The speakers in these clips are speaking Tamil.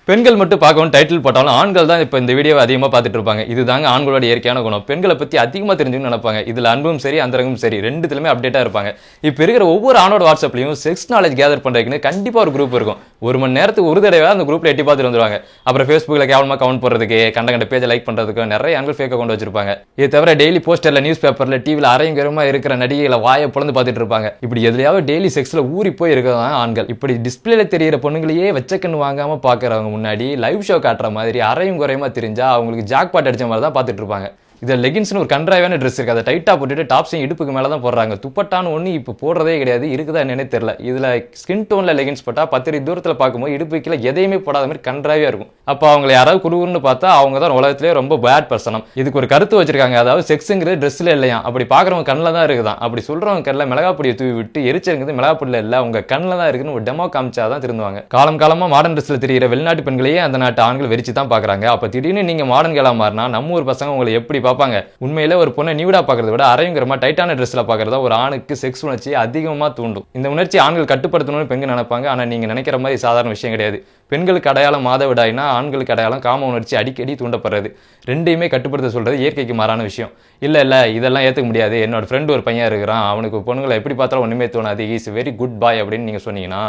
பெண்கள் மட்டும் பார்க்கவும் டைட்டில் போட்டாலும் ஆண்கள் தான் இப்போ இந்த வீடியோவை அதிகமாக பார்த்துட்டு இருப்பாங்க. இதுதாங்க ஆண்களோட இயற்கையான குணம். பெண்களை பற்றி அதிகமாக தெரிஞ்சுன்னு நினைப்பாங்க. இதில் அன்பும் சரி அந்தரங்கும் சரி ரெண்டுத்துலையுமே அப்டேட்டாக இருப்பாங்க. இப்போ இருக்கிற ஒவ்வொரு ஆணோட வாட்ஸ்அப்லையும் செக்ஸ் நாலேஜ் கேதர் பண்ணுறதுக்குன்னு கண்டிப்பாக ஒரு குரூப் இருக்கும். ஒரு மணி நேரத்துக்கு ஒரு தடவை அந்த குரூப்பில் எட்டி பார்த்துட்டு வந்துருவாங்க. அப்புறம் ஃபேஸ்புக்கில் கேவலமாக கவுண்ட் போடுறதுக்கு கண்ட பேஜை லைக் பண்ணுறதுக்கு நிறைய ஆண்கள் ஃபேக் அக்கௌண்ட் வச்சிருப்பாங்க. இது தவிர டெய்லி போஸ்டரில் நியூஸ் பேப்பரில் டிவியில் அரையங்கரமாக இருக்கிற நடிகைகளை வாயை புலந்து பார்த்துட்டு இருப்பாங்க. இப்படி எதுலையாவது டெய்லி செக்ஸில் ஊறி போய் இருக்கிறதான் ஆண்கள். இப்படி டிஸ்பிளேல தெரியிற பொண்ணுங்களையே வச்சக்கன்னு வாங்காமல் பார்க்குறவங்க முன்னாடி லைவ் ஷோ காட்டுற மாதிரி அரையும் குறையுமா தெரிஞ்சா அவங்களுக்கு ஜாக் பாட் அடிச்ச மாதிரி தான் பார்த்துட்டு இருப்பாங்க. இதில் லெகின்ஸ்னு ஒரு கன்றாவான ட்ரெஸ் இருக்குது. அதை டைட்டாக போட்டுட்டு டாப்ஸையும் இடுப்புக்கு மேலே தான் போடுறாங்க. துப்பட்டான்னு ஒன்று இப்போ போடுறதே கிடையாது. இருக்குதா என்னன்னே தெரியல. இதில் ஸ்கின் டோனில் லெகின்ஸ் போட்டால் 10 தூரத்தில் பார்க்கும்போது இடுப்பு கீழே எதையுமே போடாத மாதிரி கன்றாவே இருக்கும். அப்போ அவங்களை யாராவது குருன்னு பார்த்தா அவங்க தான் உலகத்திலேயே ரொம்ப பேட் பர்சனம். இதுக்கு ஒரு கருத்து வச்சிருக்காங்க. அதாவது செக்ஸுங்கிறது ட்ரெஸ்ல இல்லையா, அப்படி பார்க்குறவங்க கண்ணில் தான் இருக்குதான். அப்படி சொல்கிறவங்க கண்ணில் மிளகாப்பொடியை தூவி விட்டு எரிச்சலுங்கிறது மிளகாப்பொடியில் இல்லை உங்கள் கண்ணில் தான் இருக்குன்னு ஒரு டெமோ காமிச்சா தான் திருந்துவாங்க. காலம் காலமாக மாடர்ன் ட்ரெஸ்ஸில் தெரிகிற வெளிநாட்டு பெண்களையே அந்த நாட்டு ஆண்கள் வெறிச்சு தான் பார்க்குறாங்க. அப்போ திடீர்னு நீங்கள் மாடர்ன் கேளாக மாறினா நம்ம ஊர் பசங்க உங்களை எப்படி பார்ப்பாங்க? உண்மையில ஒரு பொண்ணை நியூடா பார்க்கறத விட அரையுங்கிரமா டைட்டான ட்ரெஸ்ல பார்க்கறதா ஒரு ஆணுக்கு செக்ஸ் உணர்ச்சியை அதிகமாக தூண்டும். இந்த உணர்ச்சி ஆண்கள் கட்டுப்படுத்தணும்னு பெண்கள் நினைப்பாங்க. ஆனால் நீங்க நினைக்கிற மாதிரி சாதாரண விஷயம் கிடையாது. பெண்களுக்கு அடையாளம் மாதவிடாய்னா ஆண்களுக்கு அடையாளம் காம உணர்ச்சி அடிக்கடி தூண்டப்படுறது. ரெண்டையுமே கட்டுப்படுத்த சொல்றது இயற்கைக்கு மாறான விஷயம். இல்ல இதெல்லாம் ஏற்றுக்க முடியாது. என்னோட ஃப்ரெண்ட் ஒரு பையன் இருக்கிறான், அவனுக்கு பொண்ணுங்களை எப்படி பார்த்தாலும் ஒன்றுமே தோணாது, இஸ் வெரி குட் பாய் அப்படின்னு நீங்க சொன்னீங்கன்னா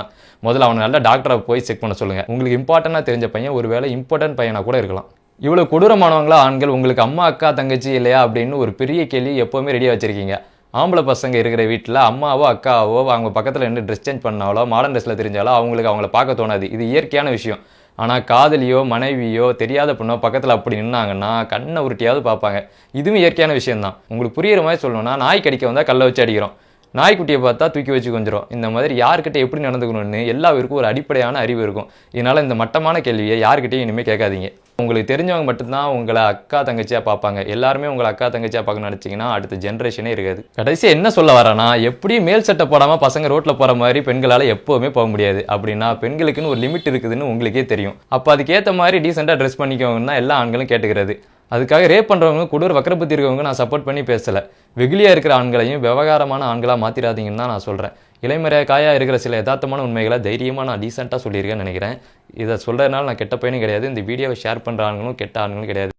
முதல்ல அவனை நல்ல டாக்டரை போய் செக் பண்ண சொல்லுங்க. உங்களுக்கு இம்பார்ட்டன்டா தெரிஞ்ச பையன் ஒருவேளை இம்பார்ட்டன்ட் பையனா கூட இருக்கலாம். இவ்வளோ கொடூரமானவங்களா ஆண்கள்? உங்களுக்கு அம்மா அக்கா தங்கச்சி இல்லையா அப்படின்னு ஒரு பெரிய கேள்வி எப்போவுமே ரெடியாக வச்சிருக்கீங்க. ஆம்பளை பசங்க இருக்கிற வீட்டில் அம்மாவோ அக்காவோ அவங்க பக்கத்தில் நின்று ட்ரெஸ் சேஞ்ச் பண்ணாலோ மாடர்ன் ட்ரெஸ்ஸில் தெரிஞ்சாலோ அவங்களுக்கு அவங்கள பார்க்க தோணாது. இது இயற்கையான விஷயம். ஆனால் காதலியோ மனைவியோ தெரியாத பொண்ணோ பக்கத்தில் அப்படி நின்னாங்கன்னா கண்ணை உருட்டியாவது பார்ப்பாங்க. இதுவும் இயற்கையான விஷயம்தான். உங்களுக்கு புரியுற மாதிரி சொல்லணும்னா நாய் கடிக்க வந்தால் கல்லை வச்சு அடிக்கிறோம், நாய்க்குட்டியை பார்த்தா தூக்கி வச்சு கொஞ்சம். இந்த மாதிரி யார்கிட்ட எப்படி நடந்துக்கணும்னு எல்லாருக்கும் ஒரு அடிப்படையான அறிவு இருக்கும். இதனால் இந்த மட்டமான கேள்வியை யார்கிட்டையும் இனிமேல் கேட்காதீங்க. உங்களுக்கு தெரிஞ்சவங்க மட்டும்தான் உங்களை அக்கா தங்கச்சியாக பார்ப்பாங்க. எல்லாருமே உங்களை அக்கா தங்கச்சியாக பார்க்கணும்னு நினச்சிங்கன்னா அடுத்த ஜென்ரேஷனே இருக்காது. கடைசியாக என்ன சொல்ல வரேன்னா, எப்படியும் மேல் சட்டை போடாமல் பசங்க ரோட்டில் போகிற மாதிரி பெண்களால் எப்போவுமே போக முடியாது. அப்படின்னா பெண்களுக்குன்னு ஒரு லிமிட் இருக்குதுன்னு உங்களுக்கே தெரியும். அப்போ அதுக்கேற்ற மாதிரி டீசெண்டாக ட்ரெஸ் பண்ணிக்கோங்கன்னா எல்லா ஆண்களும் கேட்டுக்கிறது. அதுக்காக ரேப் பண்ணுறவங்க கொடூர வக்கரபுத்தி இருக்கவங்க நான் சப்போர்ட் பண்ணி பேசலை. வெகுளியாக இருக்கிற ஆண்களையும் விவகாரமான ஆண்களாக மாற்றிடாதீங்கன்னு தான் நான் சொல்கிறேன். இளைமறையாக்காயாக இருக்கிற சில யதார்த்தமான உண்மைகளை தைரியமாக நான் டீசெண்டாக சொல்லியிருக்கேன்னு நினைக்கிறேன். இதை சொல்கிறதுனால நான் கெட்ட பையனும் கிடையாது. இந்த வீடியோவை ஷேர் பண்ணுற ஆண்களும் கெட்ட ஆண்களும் கிடையாது.